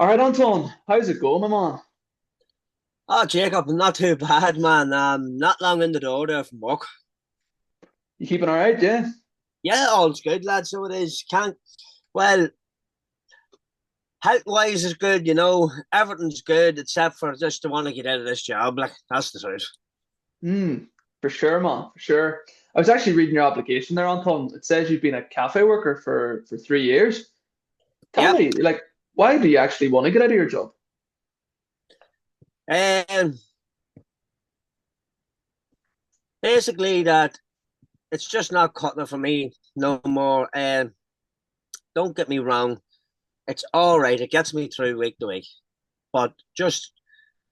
All right, Anton, how's it going, my man? Oh, Jacob, not too bad, man. Not long in the door there from work. You keeping all right, yeah? Yeah, all's good, lad. So it is. Can't. Well, health wise is good. Everything's good except for just to want to get out of this job. Like that's the truth. Hmm, for sure, man, for sure. I was actually reading your application there, Anton. It says you've been a cafe worker for 3 years. Tell Yep. me, like, why do you actually want to get out of your job? And basically, that it's just not cutting it for me no more. And don't get me wrong, it's all right. It gets me through week to week, but just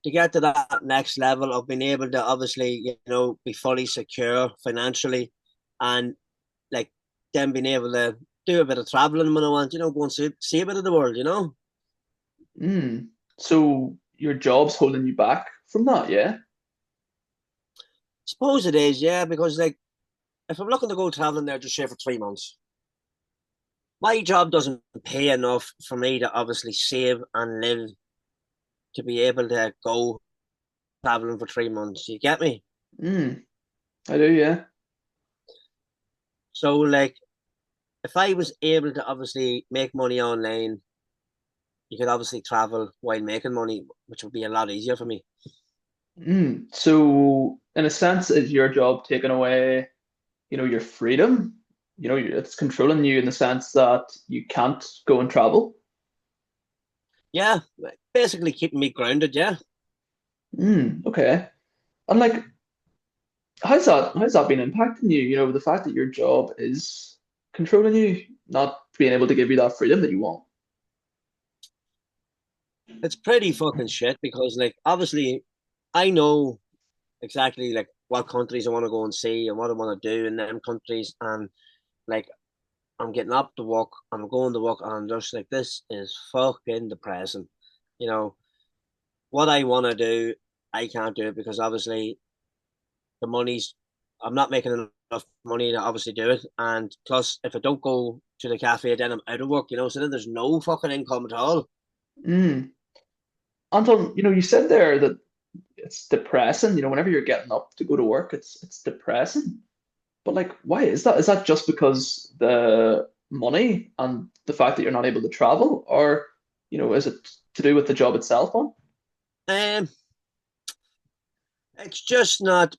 to get to that next level of being able to obviously, be fully secure financially and like then being able to do a bit of traveling when I want, go and see a bit of the world. Hmm. So your job's holding you back from that, yeah? Suppose it is, yeah, because like if I'm looking to go traveling there just say for 3 months, my job doesn't pay enough for me to obviously save and live to be able to go traveling for 3 months. You get me? Hmm. I do, yeah. So like if I was able to obviously make money online, you could obviously travel while making money, which would be a lot easier for me. Hmm. So in a sense, is your job taking away, your freedom? It's controlling you in the sense that you can't go and travel. Yeah, basically keeping me grounded. Yeah. Okay. And like, how's that been impacting you? The fact that your job is controlling you, not being able to give you that freedom that you want. It's pretty fucking shit because like obviously I know exactly like what countries I want to go and see and what I want to do in them countries and like I'm getting up to work, I'm going to work and I'm just like this is fucking depressing. You know, what I want to do, I can't do it because obviously the money's I'm not making enough money to obviously do it. And plus if I don't go to the cafe then I'm out of work, so then there's no fucking income at all. Mm. Anton, you said there that it's depressing. Whenever you're getting up to go to work, it's depressing. But like, why is that? Is that just because the money and the fact that you're not able to travel, or is it to do with the job itself, on? Um It's just not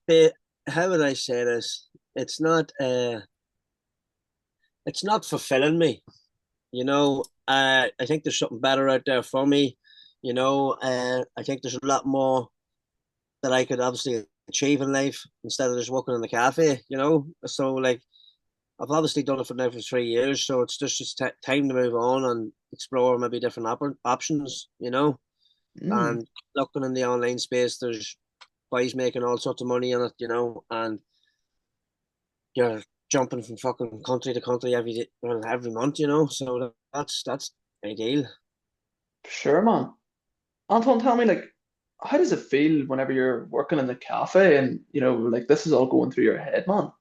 how would I say this? It's not it's not fulfilling me. I think there's something better out there for me. I think there's a lot more that I could obviously achieve in life instead of just working in the cafe. So like I've obviously done it for now for 3 years, so it's just time to move on and explore maybe different options. Mm. And looking in the online space, there's guys making all sorts of money in it, and you're jumping from fucking country to country every month. So that's ideal. Sure, man. Anton, tell me, like, how does it feel whenever you're working in the cafe and, like this is all going through your head, man?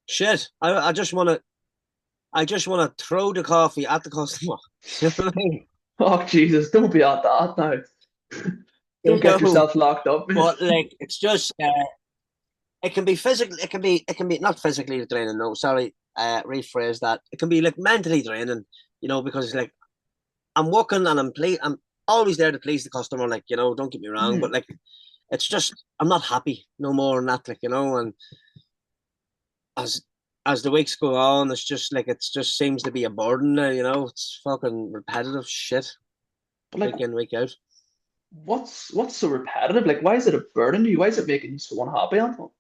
Shit, I just want to throw the coffee at the customer. You know what I mean? Oh, Jesus, don't be at that now. You Don't get know, yourself locked up, mate. but like it's just it can be physical. It can be not physically draining. No, sorry, rephrase that. It can be like mentally draining. Because like I'm working and I'm always there to please the customer. Like don't get me wrong, but Mm. like it's just I'm not happy no more than that. And as as the weeks go on, it's just like it's just seems to be a burden now. It's fucking repetitive shit But like, week in week out. what's so repetitive? Like, why is it a burden to you? Why is it making you so unhappy, Anton?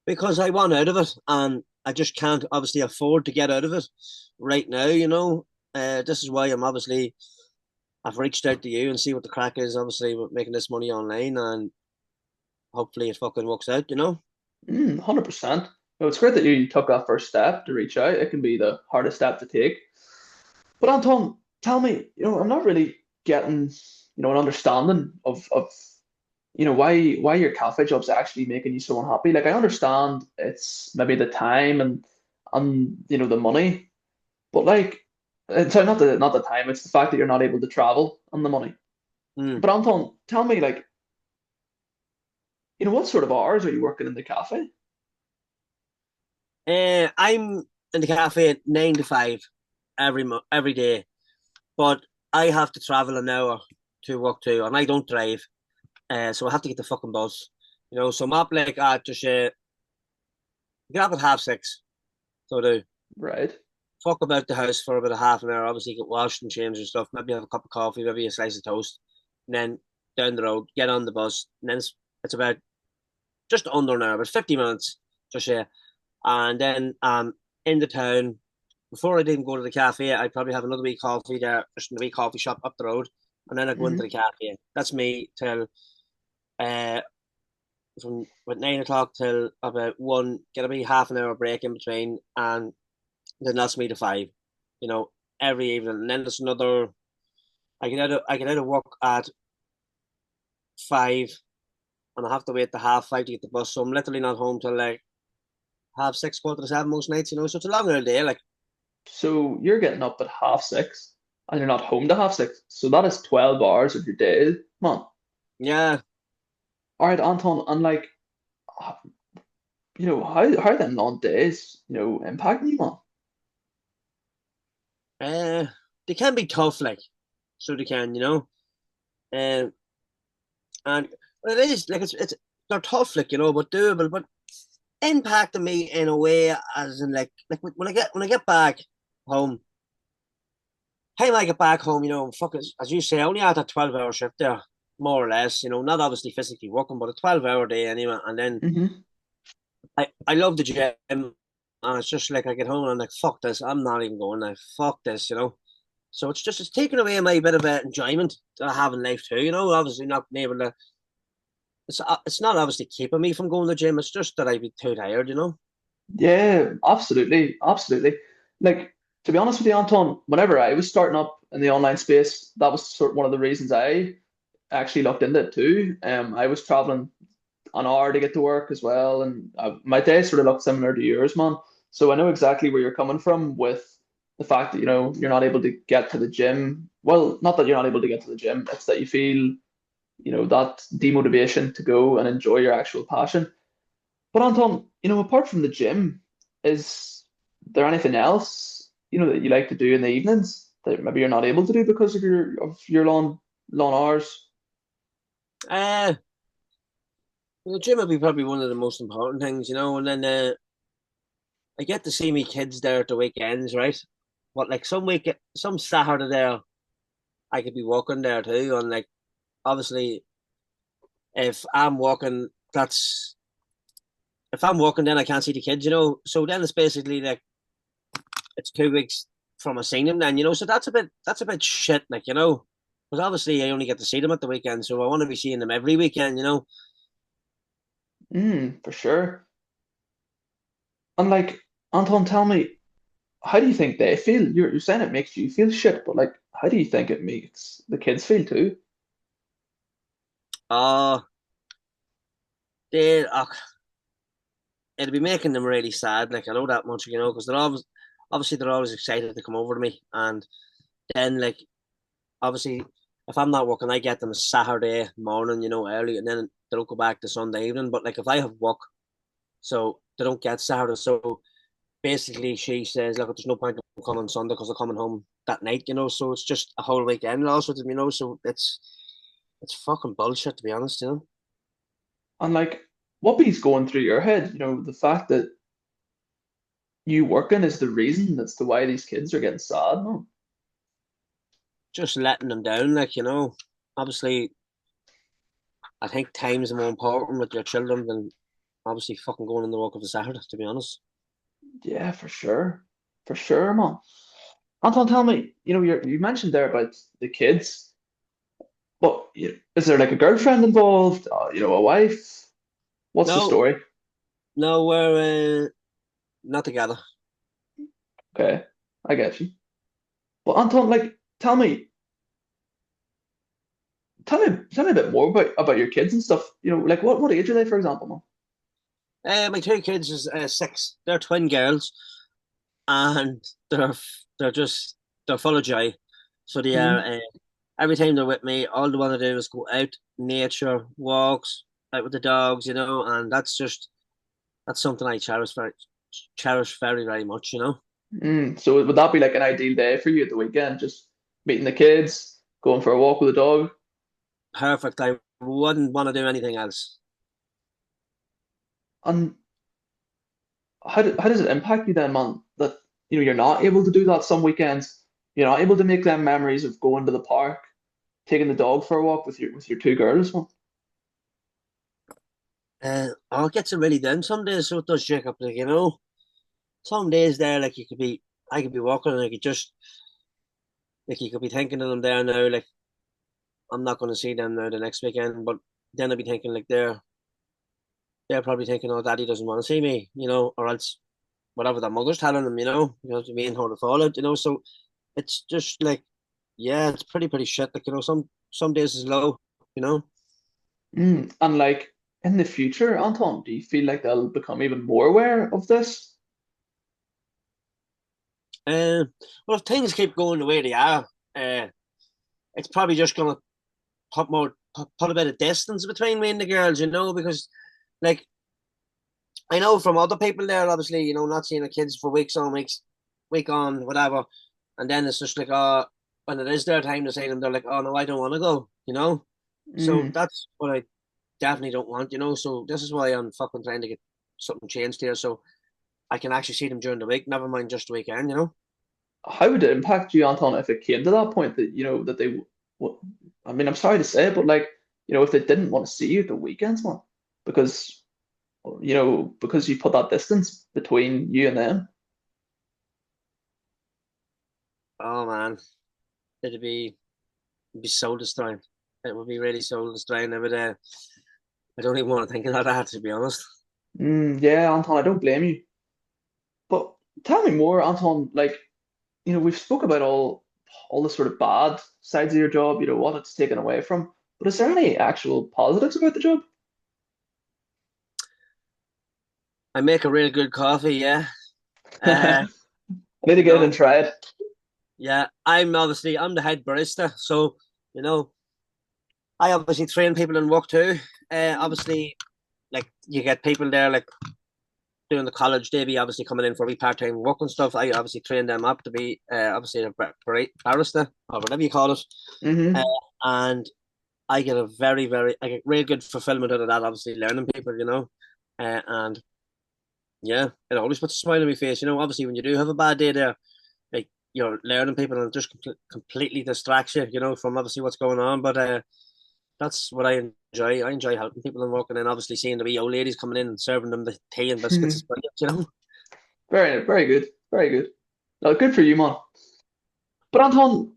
Because I want out of it, and I just can't obviously afford to get out of it right now. This is why I've reached out to you and see what the crack is. Obviously, with making this money online, and hopefully it fucking works out. 100%. It's great that you took that first step to reach out. It can be the hardest step to take. But Anton, tell me, I'm not really getting, an understanding of why your cafe job's actually making you so unhappy. Like I understand it's maybe the time and the money, But like, sorry, not the time. It's the fact that you're not able to travel and the money. Mm. But Anton, tell me, like, what sort of hours are you working in the cafe? I'm in the cafe at 9 to 5 every day, but I have to travel an hour to work too, and I don't drive, so I have to get the fucking bus. So I'm up like just get up at 6:30. So I do Right. fuck about the house for about a half an hour. Obviously, get washed and changed and stuff. Maybe have a cup of coffee, maybe a slice of toast, and then down the road, get on the bus, and then it's about just under an hour, about 50 minutes, just yeah. And then in the town, before I didn't go to the cafe, I'd probably have another wee coffee there, just in the wee coffee shop up the road, and then I go into the Hmm. cafe. That's me till uh from about 9 o'clock till about one. Get a wee half an hour break in between, and then that's me to 5. You know, every evening, and then there's another. I get out of work at 5, and I have to wait the 5:30 to get the bus. So I'm literally not home till like 6:30, 7 most nights. So it's a long old day. Like, So you're getting up at 6:30 and you're not home to 6:30. So that is 12 hours of your day, man. yeah, All right, Anton, and like, uh, how them long days, impacting you, man? uh, they can be tough. Like, so they can. Uh, and it is like it's they're tough, like but doable, but impacting me in a way as in like when I get back home. Hey, when I get back home, fuck as you say, I only had a 12-hour shift there, more or less. Not obviously physically working, but a 12-hour day anyway. And then Hmm. I love the gym, and it's just like I get home and I'm like, fuck this, I'm not even going now. Fuck this. So it's taking away my bit of enjoyment that I have in life too. Obviously not being able to. It's not obviously keeping me from going to the gym. It's just that I'd be too tired. Yeah, absolutely, absolutely. Like, to be honest with you, Anton, whenever I was starting up in the online space, that was sort of one of the reasons I actually looked into it too. I was traveling an hour to get to work as well, and my day sort of looked similar to yours, man. So I know exactly where you're coming from with the fact that you're not able to get to the gym. Well, not that you're not able to get to the gym; it's that you feel that demotivation to go and enjoy your actual passion. But Anton, apart from the gym, is there anything else that you like to do in the evenings that maybe you're not able to do because of your long hours? Uh the gym would be probably one of the most important things. And then I get to see me kids there at the weekends, right? But like some Saturday there, I could be walking there too. And like obviously, if I'm walking, that's if I'm walking, then I can't see the kids. So then it's basically like it's 2 weeks from a seeing them. Then so that's a bit shit, like. Because obviously I only get to see them at the weekend, so I want to be seeing them every weekend. For sure. And like, Anton, tell me, how do you think they feel? You're saying it makes you feel shit, but like, how do you think it makes the kids feel too? Uh they it'll be making them really sad. Like I know that much, because they're always excited to come over to me, and then like obviously if I'm not working, I get them Saturday morning, early, and then they don't go back to Sunday evening. But like if I have work, so they don't get Saturday. So basically, she says, "Look, there's no point in coming on Sunday because they're coming home that night." So it's just a whole weekend loss with them. So it's fucking bullshit to be honest. And like, what be's going through your head? The fact that you working is the reason as to why these kids are getting sad, no? Just letting them down, obviously I think time is more important with your children than obviously fucking going on the walk of the Saturday, to be honest. Yeah, for sure. For sure, man. Anton, tell me, you mentioned there about the kids, but is there like a girlfriend involved? A wife? What's the No, story? no, we're not together. Okay, I get you. But Anton, like, tell me a bit more about your kids and stuff. Like what age are they, for example, man? My two kids is 6. They're twin girls, and they're just they're full of joy. So they are. Mm, Every time they're with me, all they want to do is go out, nature, walks, out with the dogs, and that's something I cherish very, very much. So would that be like an ideal day for you at the weekend? Just meeting the kids, going for a walk with the dog? Perfect. I wouldn't want to do anything else. And how does it impact you then, man, that you're not able to do that some weekends? You're not able to make them memories of going to the park, taking the dog for a walk with your two girls, man. It gets really down some days, so it does shake up. Some days there, like I could be walking, and I could just like you could be thinking of them there now, like I'm not going to see them now the next weekend, but then I'd be thinking like they're probably thinking, oh, daddy doesn't want to see me, or else whatever the mother's telling them, you know what I mean, how to follow it, so it's just like, yeah, it's pretty shit. Like, some days is low, you know. And like in the future, Anton, do you feel like they'll become even more aware of this? Well, if things keep going the way they are, it's probably just gonna put a bit of distance between me and the girls, because like I know from other people there, obviously, not seeing the kids for weeks on weeks, week on, whatever. And then it's just like, when it is their time to see them, they're like, oh no, I don't want to go. So Mm. that's what I definitely don't want. So this is why I'm fucking trying to get something changed here so I can actually see them during the week, never mind just the weekend. How would it impact you, Anton, if it came to that point that that they, w- I mean, I'm sorry to say it, but like, if they didn't want to see you at the weekends, man, because because you put that distance between you and them. Oh man, it'd be it'd be soul destroying. It would be really soul destroying every day. I don't even want to think of that, to be honest. Yeah, Anton, I don't blame you. But tell me more, Anton. Like, we've spoke about all the sort of bad sides of your job, what it's taken away from. But is there any actual positives about the job? I make a really good coffee, yeah. I Uh, need to you get in and know, try it. yeah. I'm the head barista, so you know, I obviously train people in work too. Obviously, like you get people there like doing the college, they be obviously coming in for wee part time work and stuff. I obviously train them up to be obviously a barista or whatever you call it. Uh, Hmm. and I get I get real good fulfillment out of that. Obviously, learning people. And yeah, it always puts a smile on my face. Obviously, when you do have a bad day there, like you're learning people and it just completely distracts you, from obviously what's going on. But that's what I enjoy. I enjoy helping people and walking in. Obviously, seeing the wee old ladies coming in and serving them the tea and biscuits is brilliant. Very, very good. Very good. No, good for you, man. But Anton,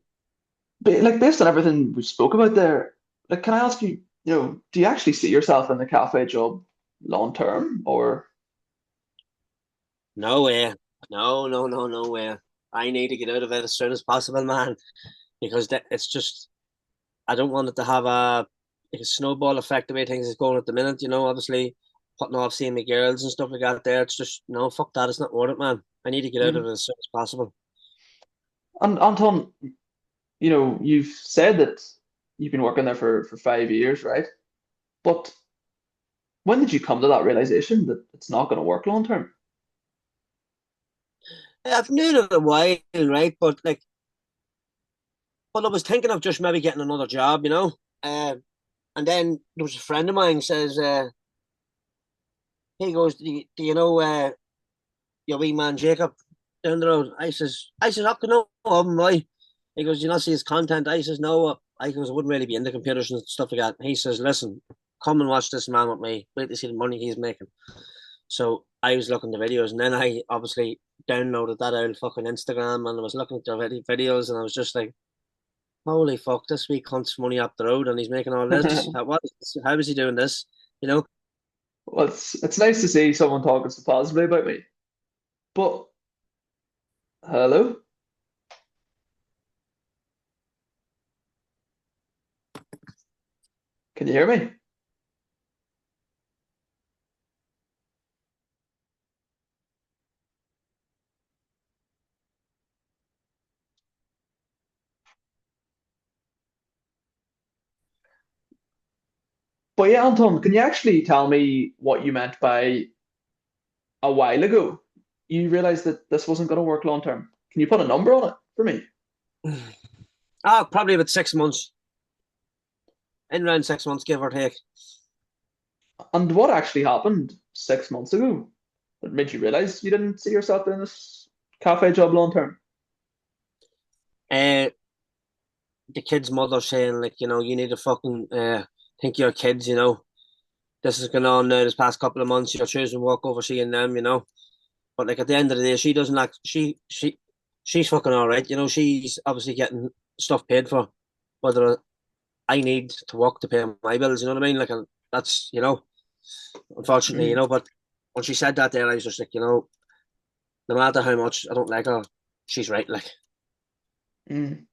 like based on everything we spoke about there, like can I ask you, do you actually see yourself in the cafe job long term or No way. No, no, no, no way. I need to get out of it as soon as possible, man, because it's just I don't want it to have a snowball effect the way things is going at the minute. Obviously putting off seeing my girls and stuff like that. There, it's just no, fuck that. It's not worth it, man. I need to get out of Mhm. it as soon as possible. And Anton, you've said that you've been working there for 5 years, right? But when did you come to that realization that it's not going to work long term? I've known it a while, right? But I was thinking of just maybe getting another job. And then there was a friend of mine says, he goes, do you know your wee man Jacob down the road? I says, I can know of him, right? He goes, you not see his content? I says, no. I goes, I wouldn't really be into computers and stuff like that. He says, listen, come and watch this man with me. Wait to see the money he's making. So I was looking at the videos, and then I obviously downloaded that out of fucking Instagram, and I was looking at the videos, and I was just like, holy fuck, this wee cunt's money up the road, and he's making all this. How is he doing this? You know? Well, it's nice to see someone talking so positively about me. But hello, can you hear me? But yeah, Anton, can you actually tell me what you meant by a while ago? You realized that this wasn't going to work long term. Can you put a number on it for me? Ah, probably about 6 months, in around 6 months, give or take. And what actually happened 6 months ago that made you realize you didn't see yourself in this cafe job long term? Uh, the kid's mother saying like, you need to fucking think of your kids. This is going on now. This past couple of months, you're choosing to walk over seeing them. But like at the end of the day, she doesn't like she's fucking all right. She's obviously getting stuff paid for, whether I need to work to pay my bills. You know what I mean? Like that's unfortunately, Mm, But when she said that, there I was just like, no matter how much I don't like her, she's right. Like, mm.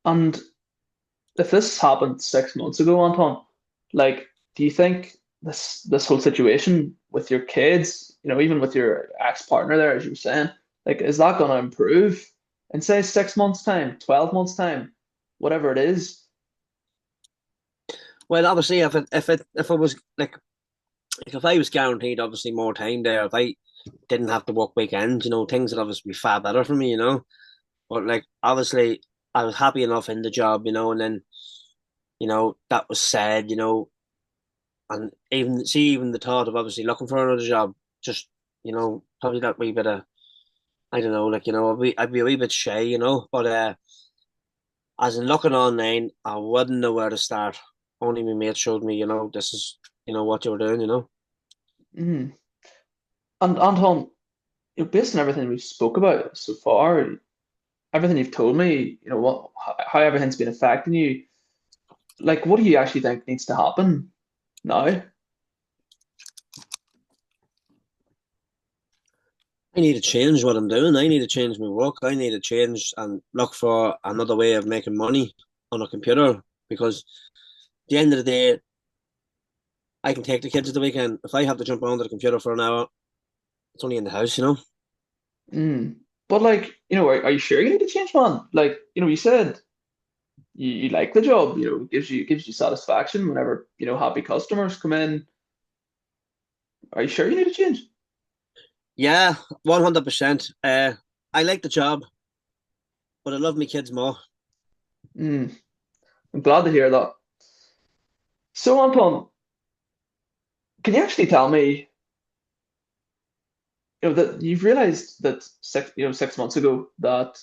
And if this happened 6 months ago, Anton, like, do you think this whole situation with your kids, even with your ex-partner there, as you were saying, like, is that going to improve in say 6 months' time, 12 months' time, whatever it is? well, obviously, if it was like if I was guaranteed obviously more time there, if I didn't have to work weekends, things would obviously be far better for me. But like obviously, I was happy enough in the job, and then that was said, and even the thought of obviously looking for another job, just probably that wee bit of I don't know, like I'd be a wee bit shy, but as in looking online, I wouldn't know where to start. Only my mate showed me, this is what you were doing. Mm. And Anton, based on everything we spoke about so far, everything you've told me, how everything's been affecting you, like, what do you actually think needs to happen now? I need to change what I'm doing. I need to change my work. I need to change and look for another way of making money on a computer because at the end of the day, I can take the kids at the weekend. If I have to jump onto the computer for an hour, it's only in the house. Mm. But like, are you sure you need to change, man? Like, you said you like the job, gives you satisfaction whenever, happy customers come in. Are you sure you need to change? Yeah, 100%. I like the job, but I love my kids more. Mm. I'm glad to hear that. So, Anton, can you actually tell me, that you've realized that 6 months ago that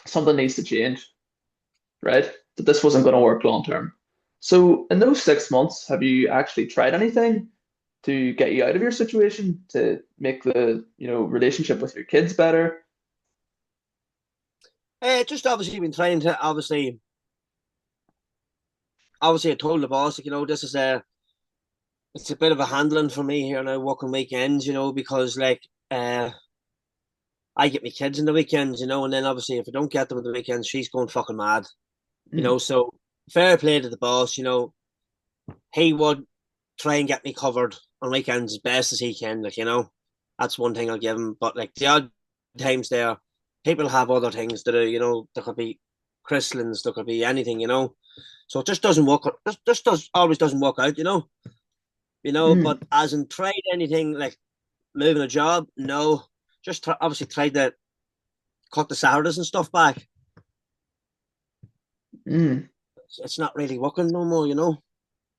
something needs to change, right? That this wasn't going to work long term. So, in those 6 months, have you actually tried anything to get you out of your situation, to make the, relationship with your kids better? Just obviously been trying to obviously I told the boss, like, this is it's a bit of a handling for me here now, working weekends, because like I get my kids in the weekends, and then obviously if I don't get them in the weekends, she's going fucking mad, Mm, So fair play to the boss, he would try and get me covered on weekends as best as he can, like, that's one thing I'll give him. But like the odd times there, people have other things to do, there could be christenings, there could be anything. So it just doesn't work. Just does always doesn't work out, mm, But as in tried anything like moving a job, no. Just obviously tried to cut the salaries and stuff back. mm. It's not really working no more.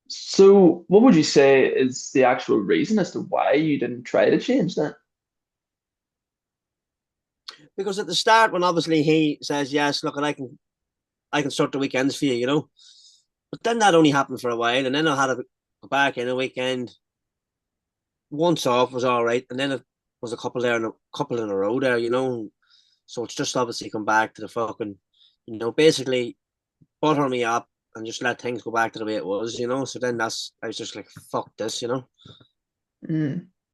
So, what would you say is the actual reason as to why you didn't try to change that? Because at the start, when obviously he says yes, look, and I can sort the weekends for you, But then that only happened for a while, and then I had to go back in a weekend. Once off was all right, and then it was a couple there and a couple in a row there, So it's just obviously come back to the fucking, basically butter me up and just let things go back to the way it was. So then I was just like, fuck this.